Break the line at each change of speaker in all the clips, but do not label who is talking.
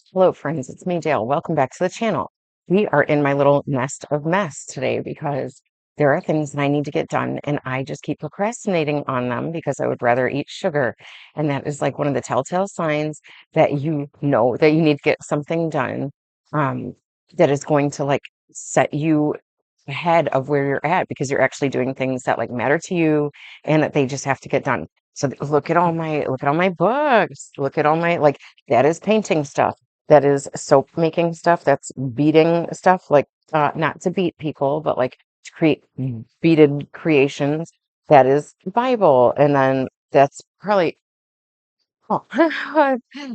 Hello, friends. It's me, Dale. Welcome back to the channel. We are in my little nest of mess today because there are things that I need to get done, and I just keep procrastinating on them because I would rather eat sugar. And that is like one of the telltale signs that you know that you need to get something done um, that is going to like set you ahead of where you're at because you're actually doing things that like matter to you and that they just have to get done. So look at all my books. Look at all my like that is painting stuff. That is soap making stuff. That's beading stuff. Like not to beat people, but like to create beaded creations. That is Bible. And then that's probably oh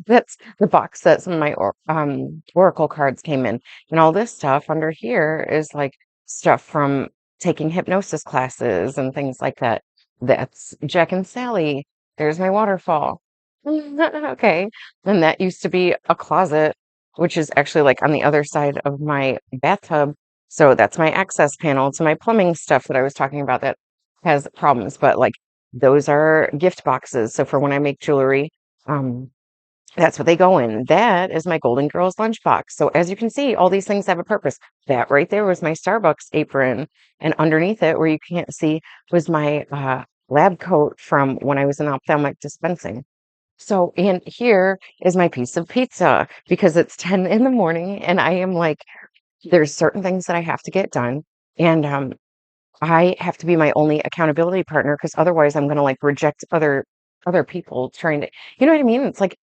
that's the box that some of my oracle cards came in. And all this stuff under here is like stuff from taking hypnosis classes and things like that. That's Jack and Sally. There's my waterfall. Okay. And that used to be a closet, which is actually like on the other side of my bathtub. So that's my access panel to my plumbing stuff that I was talking about that has problems. But like those are gift boxes. So for when I make jewelry, um, that's what they go in. That is my Golden Girls lunchbox. So as you can see, all these things have a purpose. That right there was my Starbucks apron, and underneath it, where you can't see, was my lab coat from when I was in ophthalmic dispensing. So, and here is my piece of pizza because it's 10 in the morning and I am like, there's certain things that I have to get done. And I have to be my only accountability partner because otherwise I'm going to like reject other people trying to, you know what I mean? It's like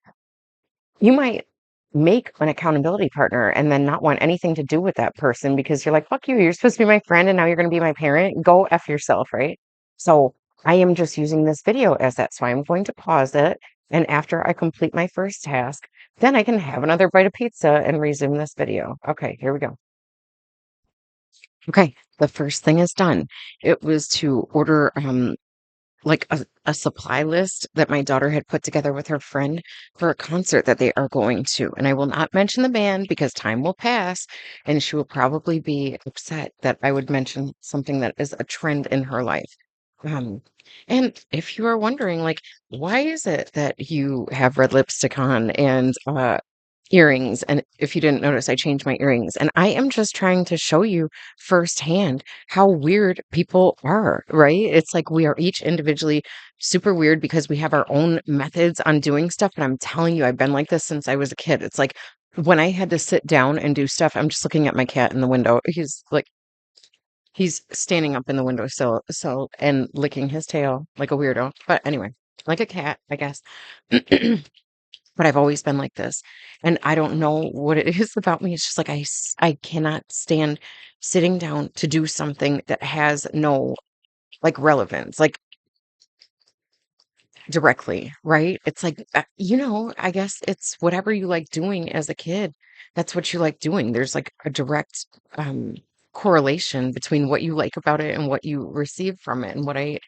you might make an accountability partner and then not want anything to do with that person because you're like, fuck you, you're supposed to be my friend and now you're going to be my parent. Go F yourself, right? So I am just using this video as that. So I'm going to pause it. And after I complete my first task, then I can have another bite of pizza and resume this video. Okay, here we go. Okay, the first thing is done. It was to order like a supply list that my daughter had put together with her friend for a concert that they are going to. And I will not mention the band because time will pass and she will probably be upset that I would mention something that is a trend in her life. Um, and if you are wondering, like, why is it that you have red lipstick on and earrings? And if you didn't notice, I changed my earrings. And I am just trying to show you firsthand how weird people are, right? It's like we are each individually super weird because we have our own methods on doing stuff. And I'm telling you, I've been like this since I was a kid. It's like when I had to sit down and do stuff, I'm just looking at my cat in the window. He's standing up in the windowsill and licking his tail like a weirdo. But anyway, like a cat, I guess. But I've always been like this. And I don't know what it is about me. It's just like I cannot stand sitting down to do something that has no like relevance, like directly, right? It's like, I guess it's whatever you like doing as a kid. That's what you like doing. There's like a direct correlation between what you like about it and what you receive from it. And what I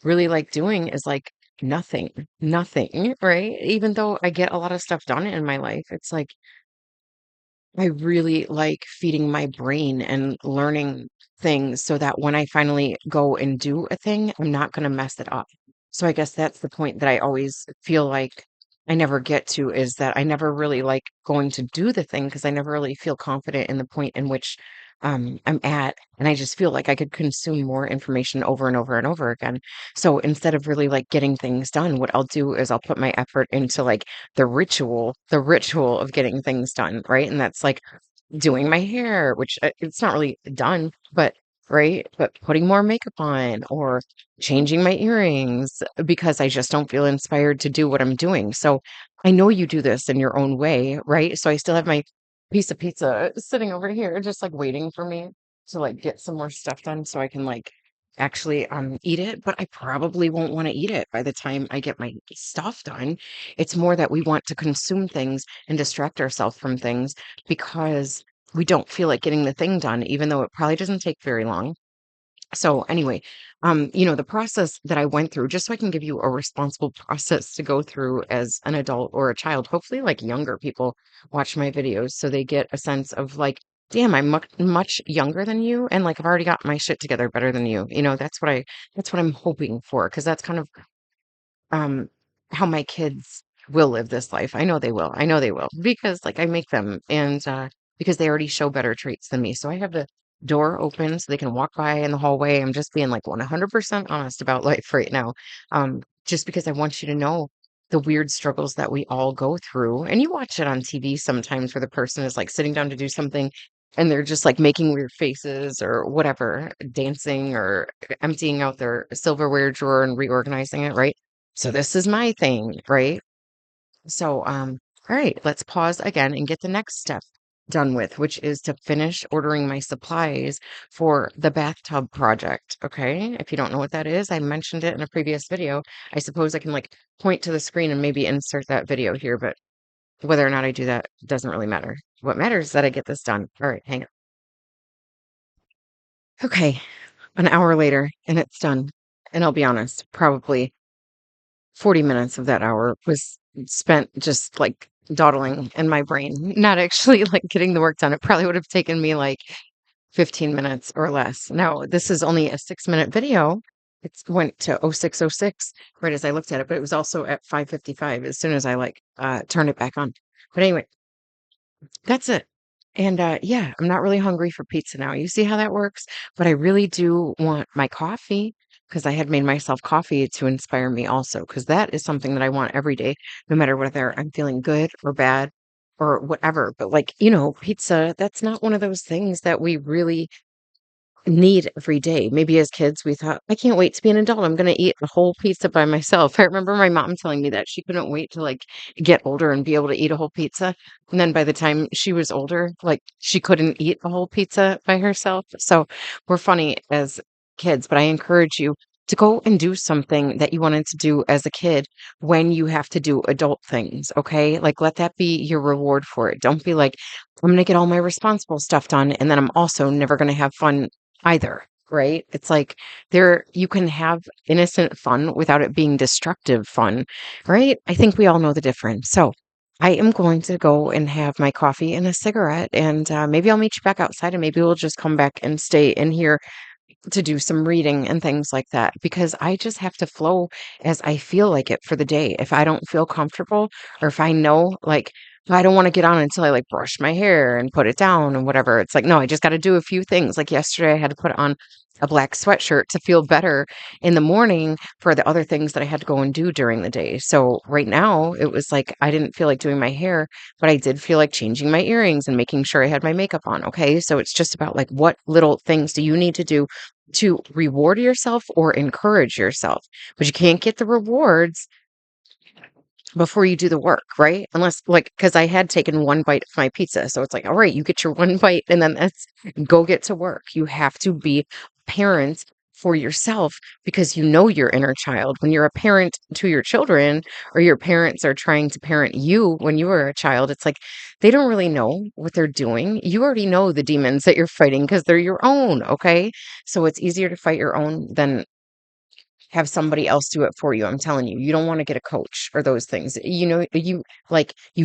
really like doing is like nothing, nothing, right? Even though I get a lot of stuff done in my life, it's like I really like feeding my brain and learning things so that when I finally go and do a thing, I'm not going to mess it up. So I guess that's the point that I always feel like I never get to is that I never really like going to do the thing because I never really feel confident in the point in which I'm at. And I just feel like I could consume more information over and over and over again. So instead of really like getting things done, what I'll do is I'll put my effort into like the ritual of getting things done, right? And that's like doing my hair, which it's not really done, but right, but putting more makeup on or changing my earrings because I just don't feel inspired to do what I'm doing. So I know you do this in your own way, right? So I still have my piece of pizza sitting over here, just like waiting for me to like get some more stuff done so I can like actually eat it, but I probably won't want to eat it by the time I get my stuff done. It's more that we want to consume things and distract ourselves from things because we don't feel like getting the thing done, even though it probably doesn't take very long. So anyway, the process that I went through, just so I can give you a responsible process to go through as an adult or a child, hopefully like younger people watch my videos so they get a sense of like, damn, I'm much younger than you and like I've already got my shit together better than you. That's what I'm hoping for because that's kind of um how my kids will live this life. I know they will. I know they will because like I make them and because they already show better traits than me. So I have the door open so they can walk by in the hallway. I'm just being like 100% honest about life right now. Just because I want you to know the weird struggles that we all go through. And you watch it on TV sometimes where the person is like sitting down to do something and they're just like making weird faces or whatever, dancing or emptying out their silverware drawer and reorganizing it, right? So this is my thing, right? So, all right, let's pause again and get the next step done with, which is to finish ordering my supplies for the bathtub project. Okay. If you don't know what that is, I mentioned it in a previous video. I suppose I can like point to the screen and maybe insert that video here, but whether or not I do that doesn't really matter. What matters is that I get this done. All right, hang on. Okay, an hour later and it's done. And I'll be honest, probably 40 minutes of that hour was spent just like dawdling in my brain, not actually like getting the work done. It probably would have taken me like 15 minutes or less. Now, this is only a 6-minute video. It went to 0606 right as I looked at it, but it was also at 5:55 as soon as I like turned it back on. But anyway, that's it. And yeah, I'm not really hungry for pizza now. You see how that works? But I really do want my coffee because I had made myself coffee to inspire me also, because that is something that I want every day, no matter whether I'm feeling good or bad or whatever. But like, pizza, that's not one of those things that we really need every day. Maybe as kids, we thought, I can't wait to be an adult. I'm going to eat a whole pizza by myself. I remember my mom telling me that she couldn't wait to like get older and be able to eat a whole pizza. And then by the time she was older, like she couldn't eat a whole pizza by herself. So we're funny as kids, but I encourage you to go and do something that you wanted to do as a kid when you have to do adult things. Okay. Like let that be your reward for it. Don't be like, I'm going to get all my responsible stuff done. And then I'm also never going to have fun either, right? It's like you can have innocent fun without it being destructive fun, right? I think we all know the difference. So I am going to go and have my coffee and a cigarette, and maybe I'll meet you back outside, and maybe we'll just come back and stay in here to do some reading and things like that because I just have to flow as I feel like it for the day. If I don't feel comfortable or if I know like I don't want to get on until I like brush my hair and put it down and whatever. It's like, no, I just got to do a few things. Like yesterday, I had to put on a black sweatshirt to feel better in the morning for the other things that I had to go and do during the day. So right now, it was like I didn't feel like doing my hair, but I did feel like changing my earrings and making sure I had my makeup on. Okay. So it's just about like what little things do you need to do to reward yourself or encourage yourself. But you can't get the rewards before you do the work, right? Unless like because I had taken one bite of my pizza. So it's like, all right, you get your one bite and then that's go get to work. You have to be parents for yourself because you know your inner child. When you're a parent to your children or your parents are trying to parent you when you were a child, it's like they don't really know what they're doing. You already know the demons that you're fighting because they're your own, okay? So it's easier to fight your own than have somebody else do it for you. I'm telling you, you don't want to get a coach or those things. You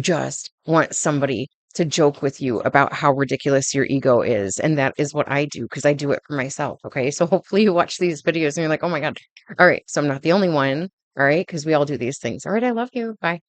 just want somebody to joke with you about how ridiculous your ego is. And that is what I do because I do it for myself. Okay. So hopefully you watch these videos and you're like, oh my God. All right. So I'm not the only one. All right. Because we all do these things. All right. I love you. Bye.